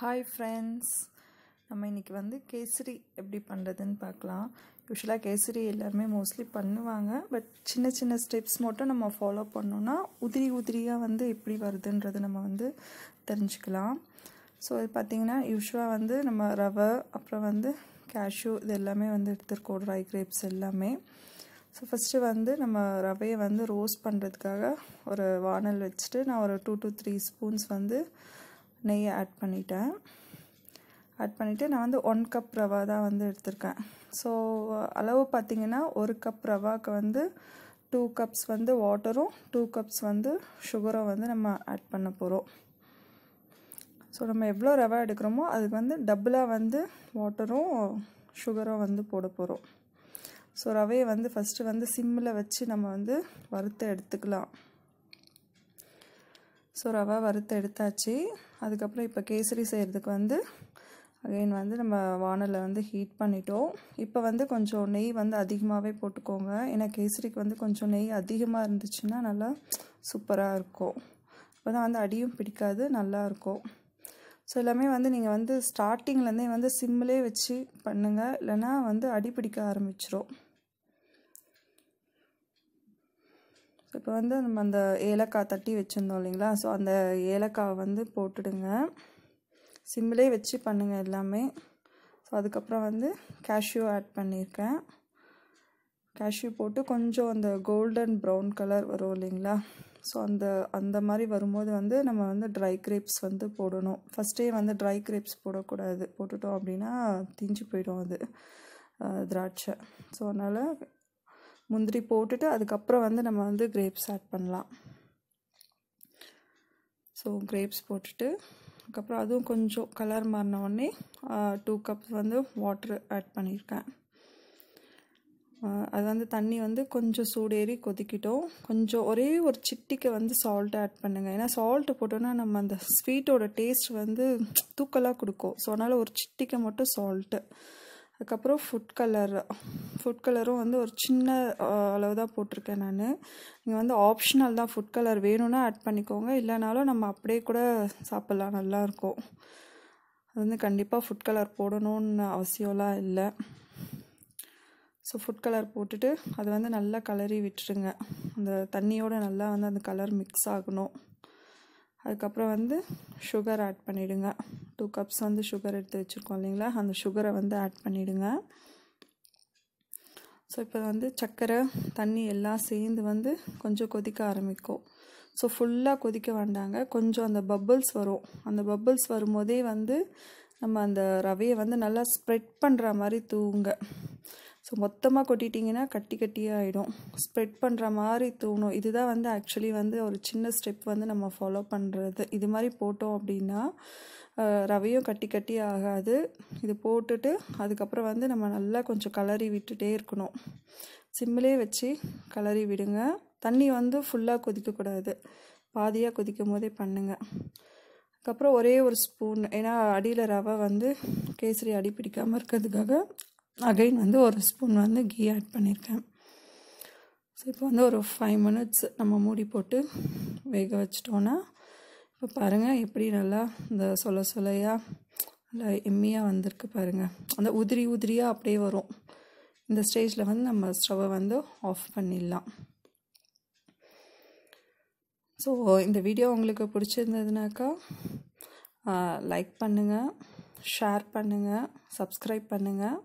Hi friends, நம்ம இன்றைக்கி வந்து கேசரி எப்படி பண்ணுறதுன்னு பார்க்கலாம். யூஸ்வலாக கேசரி எல்லாருமே மோஸ்ட்லி பண்ணுவாங்க. பட் சின்ன சின்ன ஸ்டெப்ஸ் மட்டும் நம்ம ஃபாலோ பண்ணோன்னா உதிரியாக வந்து எப்படி வருதுன்றது நம்ம வந்து தெரிஞ்சுக்கலாம். ஸோ இது பார்த்திங்கன்னா யூஸ்வலாக வந்து நம்ம ரவை, அப்புறம் வந்து cashew இது எல்லாமே வந்து எடுத்துருக்கோம், ட்ரை கிரேப்ஸ் எல்லாமே. ஸோ ஃபஸ்ட்டு வந்து நம்ம ரவையை வந்து ரோஸ்ட் பண்ணுறதுக்காக ஒரு வானல் வச்சுட்டு நான் ஒரு 2 to 3 ஸ்பூன்ஸ் வந்து நெய்யை ஆட் பண்ணிவிட்டு நான் வந்து 1 கப் ரவா தான் வந்து எடுத்திருக்கேன். ஸோ அளவு பார்த்திங்கன்னா 1 கப் ரவாவுக்கு வந்து 2 கப்ஸ் வந்து வாட்டரும் 2 கப்ஸ் வந்து சுகரும் வந்து நம்ம ஆட் பண்ண போகிறோம். ஸோ நம்ம எவ்வளோ ரவா எடுக்கிறோமோ அதுக்கு வந்து டபுளாக வந்து வாட்டரும் சுகரும் வந்து போட போகிறோம். ஸோ ரவையை வந்து ஃபஸ்ட்டு வந்து சிம்மில் வச்சு நம்ம வந்து வறுத்து எடுத்துக்கலாம். ஸோ ரவா வறுத்து எடுத்தாச்சு. அதுக்கப்புறம் இப்போ கேசரி செய்கிறதுக்கு வந்து அகைன் வந்து நம்ம வானலில் வந்து ஹீட் பண்ணிட்டோம். இப்போ வந்து கொஞ்சம் நெய் வந்து அதிகமாகவே போட்டுக்கோங்க. ஏன்னா கேசரிக்கு வந்து கொஞ்சம் நெய் அதிகமாக இருந்துச்சுன்னா நல்லா சூப்பராக இருக்கும். அப்போ தான் வந்து அடியும் பிடிக்காது, நல்லாயிருக்கும். ஸோ எல்லாமே வந்து நீங்கள் வந்து ஸ்டார்டிங்லேருந்தே வந்து சிம்மிலே வச்சு பண்ணுங்கள், இல்லைனா வந்து அடி பிடிக்க ஆரம்பிச்சிரும். இப்போ வந்து நம்ம அந்த ஏலக்காய் தட்டி வச்சுருந்தோம் இல்லைங்களா, ஸோ அந்த ஏலக்காவை வந்து போட்டுடுங்க. சிம்மிலே வச்சு பண்ணுங்கள் எல்லாமே. ஸோ அதுக்கப்புறம் வந்து cashew ஆட் பண்ணியிருக்கேன். cashew போட்டு கொஞ்சம் அந்த கோல்டன் ப்ரௌன் கலர் வரும் இல்லைங்களா, ஸோ அந்த மாதிரி வரும்போது வந்து நம்ம வந்து ட்ரை கிரேப்ஸ் வந்து போடணும். ஃபஸ்ட்டே வந்து ட்ரை கிரேப்ஸ் போடக்கூடாது, போட்டுட்டோம் அப்படின்னா தீஞ்சு போயிடும் அது திராட்சை. ஸோ அதனால் முந்திரி போட்டுட்டு அதுக்கப்புறம் வந்து நம்ம வந்து கிரேப்ஸ் ஆட் பண்ணலாம். ஸோ கிரேப்ஸ் போட்டுட்டு அதுக்கப்புறம் அதுவும் கொஞ்சம் கலர் மாறின உடனே 2 கப்ஸ் வந்து வாட்ரு ஆட் பண்ணியிருக்கேன். அது வந்து தண்ணி வந்து கொஞ்சம் சூடேறி கொதிக்கிட்டோம். கொஞ்சம் ஒரே ஒரு சிட்டிக்கு வந்து சால்ட் ஆட் பண்ணுங்கள். ஏன்னா சால்ட்டு போட்டோன்னா நம்ம அந்த ஸ்வீட்டோட டேஸ்ட் வந்து தூக்கலாக கொடுக்கும். ஸோ அதனால் ஒரு சிட்டிக்கு மட்டும் சால்ட்டு. அதுக்கப்புறம் ஃபுட் கலரும் வந்து ஒரு சின்ன அளவு தான் போட்டிருக்கேன் நான். நீங்கள் வந்து ஆப்ஷனல் தான், ஃபுட் கலர் வேணும்னா ஆட் பண்ணிக்கோங்க, இல்லைனாலும் நம்ம அப்படியே கூட சாப்பிட்லாம், நல்லாயிருக்கும். அது வந்து கண்டிப்பாக ஃபுட் கலர் போடணும்னு அவசியம்லாம் இல்லை. ஸோ ஃபுட் கலர் போட்டுட்டு அது வந்து நல்லா கலரி விட்டுருங்க. அந்த தண்ணியோடு நல்லா வந்து அந்த கலர் மிக்ஸ் ஆகணும். அதுக்கப்புறம் வந்து சுகர் ஆட் பண்ணிவிடுங்க. 2 கப்ஸ் வந்து சுகர் எடுத்து வச்சுருக்கோம் இல்லைங்களா, அந்த சுகரை வந்து ஆட் பண்ணிவிடுங்க. ஸோ இப்போ வந்து சர்க்கரை தண்ணி எல்லாம் சேர்ந்து வந்து கொஞ்சம் கொதிக்க ஆரம்பிக்கும். ஸோ ஃபுல்லாக கொதிக்க வேண்டாங்க, கொஞ்சம் அந்த பபிள்ஸ் வரும். அந்த பபிள்ஸ் வரும்போதே வந்து நம்ம அந்த ரவையை வந்து நல்லா ஸ்ப்ரெட் பண்ணுற மாதிரி தூவுங்க. ஸோ மொத்தமாக கொட்டிட்டிங்கன்னா கட்டியாக ஆகிடும். ஸ்ப்ரெட் பண்ணுற மாதிரி தூணும். இதுதான் வந்து ஆக்சுவலி வந்து ஒரு சின்ன ஸ்டெப் வந்து நம்ம ஃபாலோ பண்ணுறது. இது மாதிரி போட்டோம் அப்படின்னா ரவையும் கட்டி ஆகாது. இது போட்டுட்டு அதுக்கப்புறம் வந்து நம்ம நல்லா கொஞ்சம் கலரி விட்டுட்டே இருக்கணும். சிம்மிலே வச்சு கலரி விடுங்க. தண்ணி வந்து ஃபுல்லாக கொதிக்கக்கூடாது, பாதியாக கொதிக்கும் போதே பண்ணுங்கள். அதுக்கப்புறம் ஒரே ஒரு ஸ்பூன், ஏன்னா அடியில் ரவை வந்து கேசரி அடி பிடிக்காமல் இருக்கிறதுக்காக அகைன் வந்து ஒரு ஸ்பூன் வந்து கீ ஆட் பண்ணியிருக்கேன். ஸோ இப்போ வந்து ஒரு 5 மினிட்ஸ் நம்ம மூடி போட்டு வேக வச்சிட்டோன்னா இப்போ பாருங்கள் எப்படி நல்லா இந்த சொலையாக நல்லா எம்மியாக வந்திருக்கு பாருங்கள். அந்த உதிரியாக அப்படியே வரும். இந்த ஸ்டேஜில் வந்து நம்ம ஸ்டவ்வை வந்து ஆஃப் பண்ணிடலாம். ஸோ இந்த வீடியோ உங்களுக்கு பிடிச்சிருந்ததுனாக்கா லைக் பண்ணுங்கள், ஷேர் பண்ணுங்கள், சப்ஸ்கிரைப் பண்ணுங்கள்.